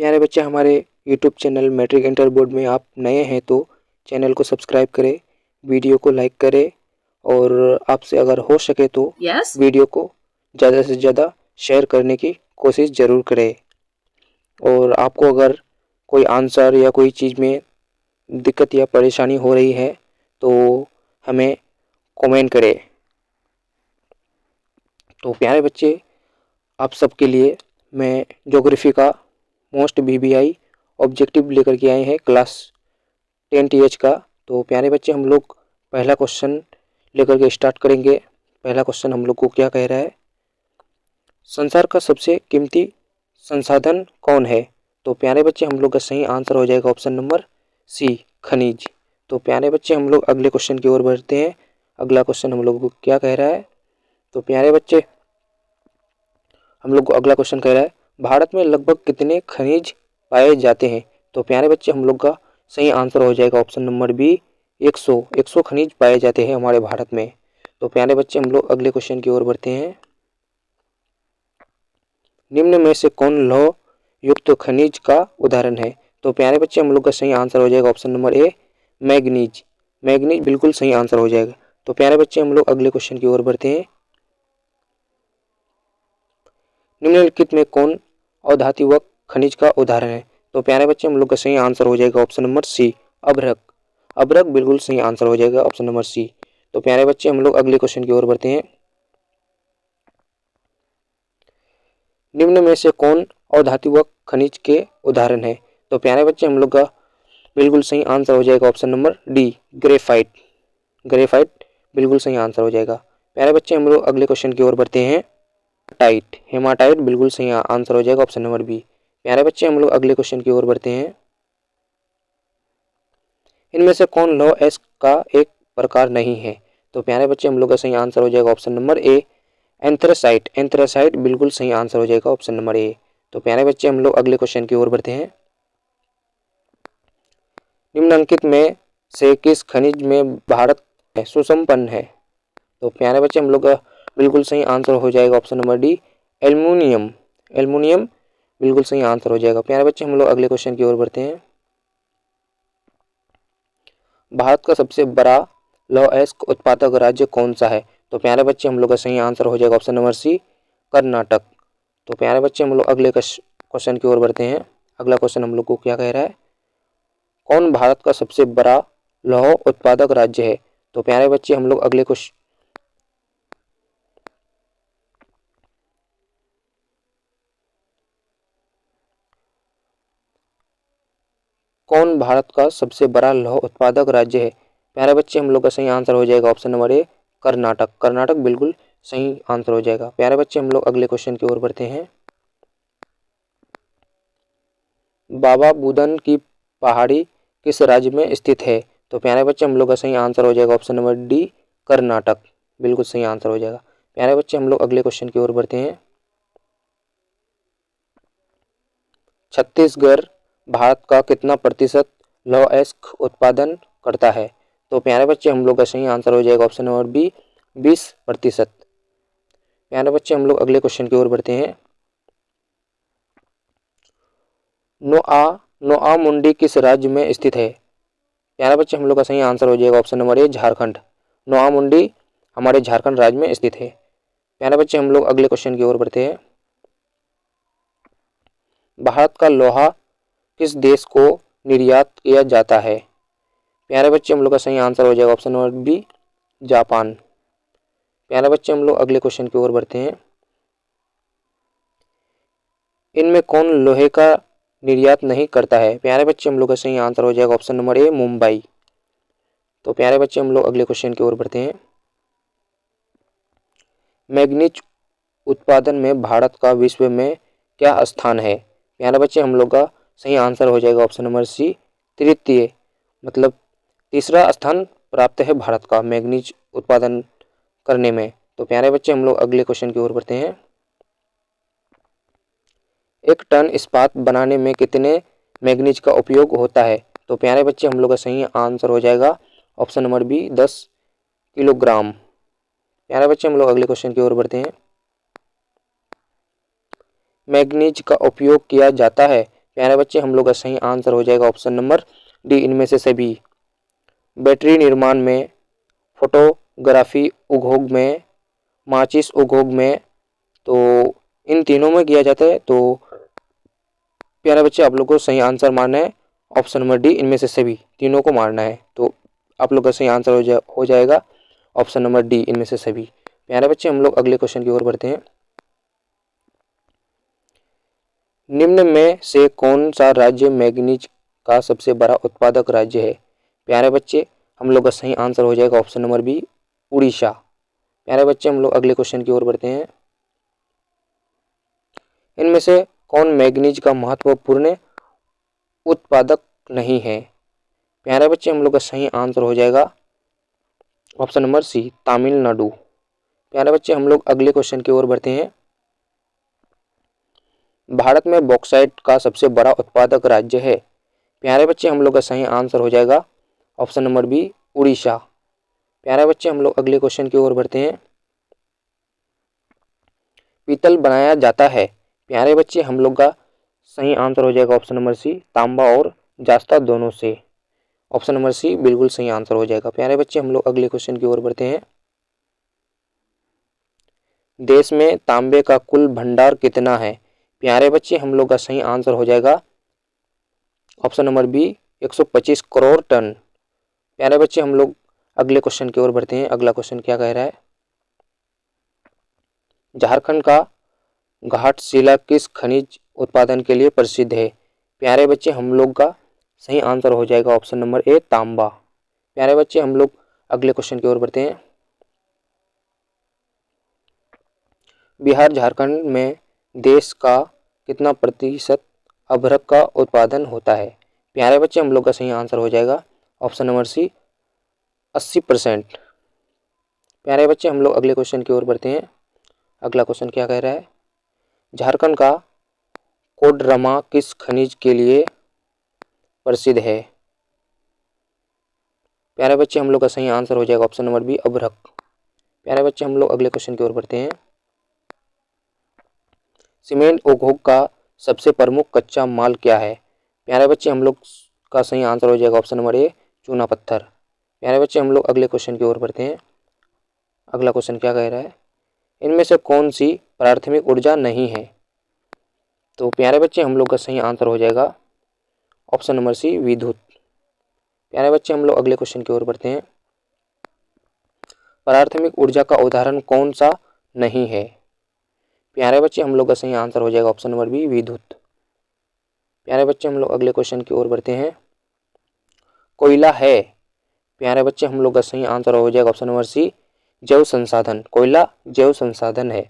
प्यारे बच्चे, हमारे YouTube channel matric inter board में आप नए हैं तो चैनल को सब्सक्राइब करें, वीडियो को लाइक करें और आपसे अगर हो सके तो वीडियो को ज़्यादा से ज़्यादा शेयर करने की कोशिश ज़रूर करें। और आपको अगर कोई आंसर या कोई चीज़ में दिक्कत या परेशानी हो रही है तो हमें कमेंट करें। तो प्यारे बच्चे, आप सबके लिए मैं ज्योग्राफी का मोस्ट VBI ऑब्जेक्टिव लेकर के आए हैं क्लास 10 TH का। तो प्यारे बच्चे, हम लोग पहला क्वेश्चन लेकर के स्टार्ट करेंगे। पहला क्वेश्चन हम लोग को क्या कह रहा है, संसार का सबसे कीमती संसाधन कौन है? तो प्यारे बच्चे, हम लोग का सही आंसर हो जाएगा ऑप्शन नंबर सी, खनिज। तो प्यारे बच्चे, हम लोग अगले क्वेश्चन की ओर बढ़ते हैं। अगला क्वेश्चन हम लोग को क्या कह रहा है, तो प्यारे बच्चे, हम लोग को अगला क्वेश्चन कह रहा है, भारत में लगभग कितने खनिज पाए जाते हैं? तो प्यारे बच्चे, हम लोग का सही आंसर हो जाएगा ऑप्शन नंबर बी, 100 खनिज पाए जाते हैं हमारे भारत में। तो प्यारे बच्चे, हम लोग अगले क्वेश्चन की ओर बढ़ते हैं। निम्न में से कौन लौह युक्त खनिज का उदाहरण है? तो प्यारे बच्चे, हम लोग का सही आंसर हो जाएगा option number A, manganese. Manganese बिल्कुल सही आंसर हो जाएगा। तो प्यारे बच्चे, हम लोग अगले क्वेश्चन की ओर बढ़ते हैं। निम्नलिखित में कौन अधातु खनिज का उदाहरण है? तो प्यारे बच्चे, हम लोग का सही आंसर हो जाएगा ऑप्शन नंबर सी, अभ्रक। अभ्रक बिल्कुल सही आंसर हो जाएगा ऑप्शन नंबर सी। तो प्यारे बच्चे, हम लोग अगले क्वेश्चन की ओर बढ़ते हैं। निम्न में से कौन अधातु खनिज के उदाहरण है? तो प्यारे बच्चे, हम लोग का बिल्कुल सही आंसर हो जाएगा option number D, graphite. Graphite बिल्कुल सही आंसर हो जाएगा। प्यारे बच्चे, हम लोग अगले क्वेश्चन की ओर बढ़ते हैं। हेमाटाइट, हेमाटाइट बिल्कुल सही आंसर हो जाएगा ऑप्शन नंबर बी। प्यारे बच्चे, हम लोग अगले क्वेश्चन की ओर बढ़ते हैं। इनमें से कौन लौह अयस्क का एक प्रकार नहीं है? तो प्यारे बच्चे, हम लोग का सही आंसर हो जाएगा option number A, anthracite. Anthracite बिल्कुल सही आंसर हो जाएगा ऑप्शन नंबर ए। तो प्यारे बच्चे, हम लोग अगले क्वेश्चन की ओर बढ़ते हैं। निम्नलिखित में से किस खनिज में भारत सुसंपन्न है? तो प्यारे बच्चे, हम लोग का बिल्कुल सही आंसर हो जाएगा option number D, aluminium. Aluminium बिल्कुल सही आंसर हो जाएगा। प्यारे बच्चे, हम लोग अगले क्वेश्चन की ओर बढ़ते हैं। भारत का सबसे बड़ा लौह अयस्क उत्पादक राज्य कौन सा है? तो प्यारे बच्चे, हम लोग का सही आंसर हो जाएगा ऑप्शन नंबर सी, कर्नाटक। तो प्यारे बच्चे, हम लोग अगले क्वेश्चन की ओर बढ़ते हैं। अगला क्वेश्चन हम लोग को क्या कह रहा है, कौन भारत का सबसे बड़ा लौह उत्पादक राज्य है? तो प्यारे बच्चे, हम लोग अगले क्वेश्चन कौन भारत का सबसे बड़ा लौह उत्पादक राज्य है? प्यारे बच्चे, हम लोग का सही आंसर हो जाएगा option number A, Karnataka. Karnataka बिल्कुल सही आंसर हो जाएगा। प्यारे बच्चे, हम लोग अगले क्वेश्चन की ओर बढ़ते हैं। बाबा बुदन की पहाड़ी किस राज्य में स्थित है? तो प्यारे बच्चे, हम लोग का सही आंसर हो जाएगा ऑप्शन नंबर डी, कर्नाटक। बिल्कुल सही आंसर हो जाएगा। प्यारे बच्चे, हम लोग अगले क्वेश्चन की ओर बढ़ते हैं। छत्तीसगढ़ भारत का कितना प्रतिशत लौह अयस्क उत्पादन करता है? तो प्यारे बच्चे, हम लोग का सही आंसर हो जाएगा ऑप्शन नंबर बी, 20%। प्यारे बच्चे, हम लोग अगले क्वेश्चन की ओर बढ़ते हैं। नोआ मुंडी किस राज्य में स्थित है? प्यारे बच्चे, हम लोग का सही आंसर हो जाएगा ऑप्शन नंबर ए, झारखंड। नोआ मुंडी हमारे झारखंड राज्य में स्थित है। प्यारे बच्चे, हम लोग अगले क्वेश्चन की ओर बढ़ते हैं। भारत का लोहा किस देश को निर्यात किया जाता है? प्यारे बच्चे, हम लोग का सही आंसर हो जाएगा ऑप्शन नंबर बी, जापान। प्यारे बच्चे, हम लोग अगले क्वेश्चन की ओर बढ़ते हैं। इनमें कौन लोहे का निर्यात नहीं करता है? प्यारे बच्चे, हम लोग का सही आंसर हो जाएगा ऑप्शन नंबर ए, मुंबई। तो प्यारे बच्चे, हम लोग अगले क्वेश्चन की ओर बढ़ते हैं। मैग्नीज उत्पादन में भारत का विश्व में क्या स्थान है? प्यारे बच्चे, हम लोग का सही आंसर हो जाएगा ऑप्शन नंबर सी, तृतीय, मतलब तीसरा स्थान प्राप्त है भारत का मैग्नीज उत्पादन करने में। तो प्यारे बच्चे, हम लोग अगले क्वेश्चन की ओर बढ़ते हैं। एक टन इस्पात बनाने में कितने मैग्नीज का उपयोग होता है? तो प्यारे बच्चे, हम लोग का सही आंसर हो जाएगा ऑप्शन नंबर बी, 10 किलोग्राम। प्यारे बच्चे, हम लोग अगले क्वेश्चन की ओर बढ़ते हैं। मैग्नीज का उपयोग किया जाता है प्यारे बच्चे हम लोग का सही आंसर हो जाएगा ऑप्शन नंबर डी, इनमें से सभी। बैटरी निर्माण में, फोटोग्राफी उद्योग में, माचिस उद्योग में, तो इन तीनों में किया जाता है। तो प्यारे बच्चे आप लोग को सही आंसर मारना है ऑप्शन नंबर डी, इनमें से सभी तीनों को मारना है। तो आप लोग का सही आंसर हो जाएगा ऑप्शन नंबर डी, इनमें से सभी। प्यारे बच्चे हम लोग अगले क्वेश्चन की ओर बढ़ते हैं। निम्न में से कौन सा राज्य मैग्नीज का सबसे बड़ा उत्पादक राज्य है? प्यारे बच्चे हम लोग का सही आंसर हो जाएगा ऑप्शन नंबर बी, उड़ीसा। प्यारे बच्चे हम लोग अगले क्वेश्चन की ओर बढ़ते हैं। इनमें से कौन मैग्नीज का महत्वपूर्ण उत्पादक नहीं है? प्यारे बच्चे हम लोग का सही आंसर हो जाएगा ऑप्शन नंबर सी, तमिलनाडु। प्यारे बच्चे हम लोग अगले क्वेश्चन की ओर बढ़ते हैं। भारत में बॉक्साइट का सबसे बड़ा उत्पादक राज्य है? प्यारे बच्चे हम लोग का सही आंसर हो जाएगा ऑप्शन नंबर बी, उड़ीसा। प्यारे बच्चे हम लोग अगले क्वेश्चन की ओर बढ़ते हैं। पीतल बनाया जाता है? प्यारे बच्चे हम लोग का सही आंसर हो जाएगा ऑप्शन नंबर सी, तांबा और जास्ता दोनों से। ऑप्शन नंबर सी बिल्कुल सही आंसर हो जाएगा। प्यारे बच्चे हम लोग अगले क्वेश्चन की ओर बढ़ते हैं। देश में तांबे का कुल भंडार कितना है? प्यारे बच्चे हम लोग का सही आंसर हो जाएगा option number B, 125 crore ton. प्यारे बच्चे हम लोग अगले क्वेश्चन की ओर बढ़ते हैं। अगला क्वेश्चन क्या कह रहा है? झारखंड का घाटशिला किस खनिज उत्पादन के लिए प्रसिद्ध है? प्यारे बच्चे हम लोग का सही आंसर हो जाएगा ऑप्शन नंबर ए, तांबा। प्यारे बच्चे हम लोग अगले क्वेश्चन की ओर बढ़ते हैं। बिहार झारखंड में देश का कितना प्रतिशत अभ्रक का उत्पादन होता है? प्यारे बच्चे हम लोग का सही आंसर हो जाएगा ऑप्शन नंबर सी, 80%। प्यारे बच्चे हम लोग अगले क्वेश्चन की ओर बढ़ते हैं। अगला क्वेश्चन क्या कह रहा है? झारखंड का कोडरमा किस खनिज के लिए प्रसिद्ध है? प्यारे बच्चे हम लोग का सही आंसर हो जाएगा ऑप्शन नंबर बी, अभ्रक। प्यारे बच्चे हम लोग अगले क्वेश्चन की ओर बढ़ते हैं। सीमेंट उद्योग का सबसे प्रमुख कच्चा माल क्या है? प्यारे बच्चे हम लोग का सही आंसर हो जाएगा ऑप्शन नंबर ए, चूना पत्थर। प्यारे बच्चे हम लोग अगले क्वेश्चन की ओर बढ़ते हैं। अगला क्वेश्चन क्या कह रहा है? इनमें से कौन सी प्राथमिक ऊर्जा नहीं है? तो प्यारे बच्चे हम लोग का सही आंसर हो जाएगा ऑप्शन नंबर सी, विद्युत। प्यारे बच्चे हम लोग अगले क्वेश्चन की ओर बढ़ते हैं। प्राथमिक ऊर्जा का उदाहरण कौन सा नहीं है? प्यारे बच्चे हम लोग का सही आंसर हो जाएगा ऑप्शन नंबर बी, विद्युत। प्यारे बच्चे हम लोग अगले क्वेश्चन की ओर बढ़ते हैं। कोयला है? प्यारे बच्चे हम लोग का सही आंसर हो जाएगा ऑप्शन नंबर सी, जैव संसाधन। कोयला जैव संसाधन है।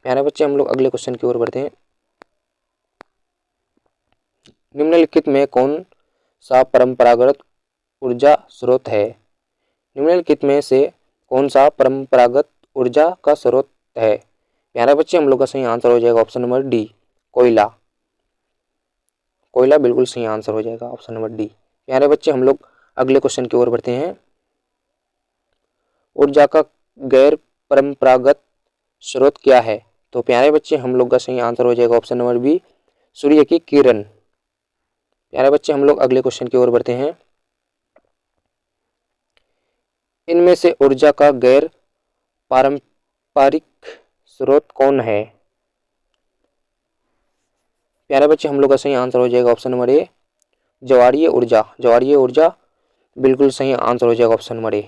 प्यारे बच्चे हम लोग अगले क्वेश्चन की ओर बढ़ते हैं। निम्नलिखित में कौन सा परंपरागत ऊर्जा स्रोत है? निम्नलिखित में से कौन सा परंपरागत ऊर्जा का स्रोत है? प्यारे बच्चे हम लोग का सही आंसर हो जाएगा ऑप्शन नंबर डी, कोयला। कोयला बिल्कुल सही आंसर हो जाएगा ऑप्शन नंबर डी। प्यारे बच्चे हम लोग अगले क्वेश्चन की ओर बढ़ते हैं। ऊर्जा का गैर परंपरागत स्रोत क्या है? तो प्यारे बच्चे हम लोग का सही आंसर हो जाएगा ऑप्शन नंबर बी, सूर्य की किरण। प्यारे बच्चे हम लोग अगले क्वेश्चन की ओर बढ़ते हैं। इनमें से ऊर्जा का गैर पारंपरिक स्रोत कौन है? प्यारे बच्चे हम लोग का सही आंसर हो जाएगा ऑप्शन नंबर ए, ज्वारीय ऊर्जा। ज्वारीय ऊर्जा बिल्कुल सही आंसर हो जाएगा ऑप्शन नंबर ए।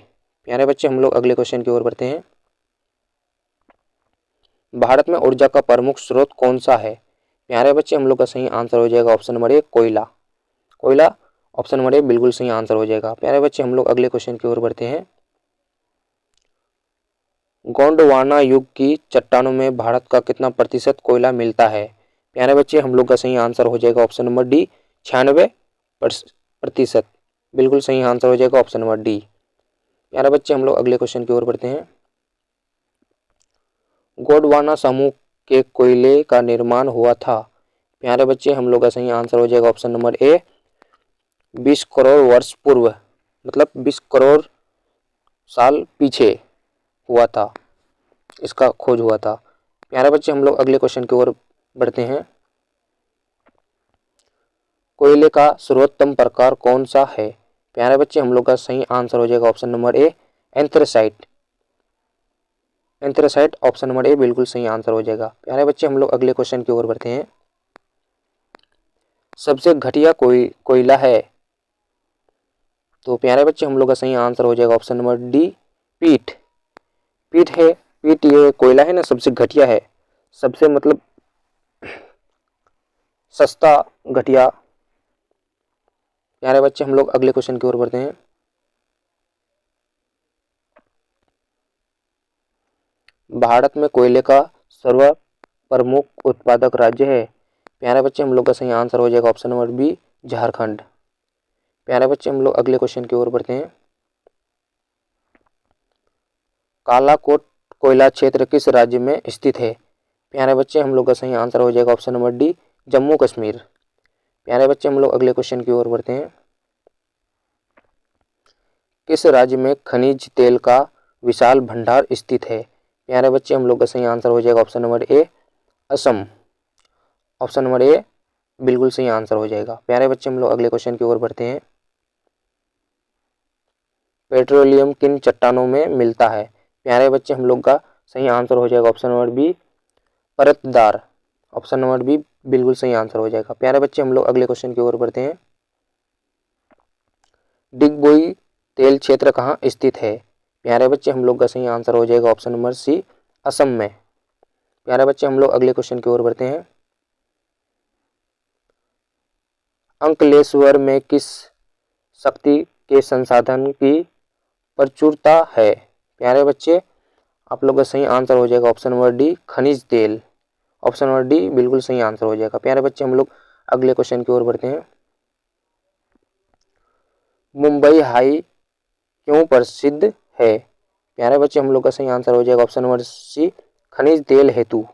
प्यारे बच्चे हम लोग अगले क्वेश्चन की ओर बढ़ते हैं। भारत में ऊर्जा का प्रमुख स्रोत कौन सा है? प्यारे बच्चे हम लोग का सही आंसर हो जाएगा ऑप्शन नंबर ए, कोयला। कोयला ऑप्शन नंबर ए बिल्कुल सही आंसर हो जाएगा। प्यारे बच्चे हम लोग अगले क्वेश्चन की ओर बढ़ते हैं। गोंडवाना युग की चट्टानों में भारत का कितना प्रतिशत कोयला मिलता है? प्यारे बच्चे हम लोग का सही आंसर हो जाएगा ऑप्शन नंबर डी, 96%। बिल्कुल सही आंसर हो जाएगा ऑप्शन नंबर डी। प्यारे बच्चे हम लोग अगले क्वेश्चन की ओर बढ़ते हैं। गोंडवाना समूह के कोयले का निर्माण हुआ था? प्यारे बच्चे हम लोग का सही आंसर हो जाएगा ऑप्शन नंबर ए, 20 करोड़ वर्ष पूर्व, मतलब 20 करोड़ साल पीछे हुआ था, इसका खोज हुआ था। प्यारे बच्चे हम लोग अगले क्वेश्चन की ओर बढ़ते हैं। कोयले का सर्वोत्तम प्रकार कौन सा है? प्यारे बच्चे हम लोग का सही आंसर हो जाएगा option number A, anthracite. Anthracite option number A बिल्कुल सही आंसर हो जाएगा। प्यारे बच्चे हम लोग अगले क्वेश्चन की ओर बढ़ते हैं। सबसे घटिया कोयला है? तो प्यारे बच्चे हम लोग का सही आंसर हो जाएगा ऑप्शन नंबर डी, पीट। पीट है, पीट ये कोयला है ना, सबसे घटिया है, सबसे मतलब सस्ता घटिया। प्यारे बच्चे हम लोग अगले क्वेश्चन की ओर बढ़ते हैं। भारत में कोयले का सर्व प्रमुख उत्पादक राज्य है? प्यारे बच्चे हम लोग का सही आंसर हो जाएगा ऑप्शन नंबर बी, झारखंड। प्यारे बच्चे हम लोग अगले क्वेश्चन की ओर बढ़ते हैं। कालाकोट कोयला क्षेत्र किस राज्य में स्थित है? प्यारे बच्चे हम लोग का सही आंसर हो जाएगा option number D, Jammu Kashmir. प्यारे बच्चे हम लोग अगले क्वेश्चन की ओर बढ़ते हैं। किस राज्य में खनिज तेल का विशाल भंडार स्थित है? प्यारे बच्चे हम लोग का सही आंसर हो जाएगा option number A, Assam. Option number A बिल्कुल सही आंसर हो जाएगा। प्यारे बच्चे हम लोग अगले क्वेश्चन की ओर बढ़ते हैं। पेट्रोलियम किन चट्टानों में मिलता है? प्यारे बच्चे हम लोग का सही आंसर हो जाएगा ऑप्शन नंबर बी, परतदार। ऑप्शन नंबर बी बिल्कुल सही आंसर हो जाएगा। प्यारे बच्चे हम लोग अगले क्वेश्चन की ओर बढ़ते हैं। डिगबोई तेल क्षेत्र कहाँ स्थित है? प्यारे बच्चे हम लोग का सही आंसर हो जाएगा ऑप्शन नंबर सी, असम में। प्यारे बच्चे हम लोग अगले क्वेश्चन की ओर बढ़ते हैं। अंकलेश्वर में किस शक्ति के संसाधन की प्रचुरता है? प्यारे बच्चे आप लोग का सही आंसर हो जाएगा ऑप्शन नंबर डी, खनिज तेल। ऑप्शन नंबर डी बिल्कुल सही आंसर हो जाएगा। प्यारे बच्चे हम लोग अगले क्वेश्चन की ओर बढ़ते हैं। मुंबई हाई क्यों प्रसिद्ध है? प्यारे बच्चे हम लोग का सही आंसर हो जाएगा ऑप्शन नंबर सी, खनिज तेल हेतु।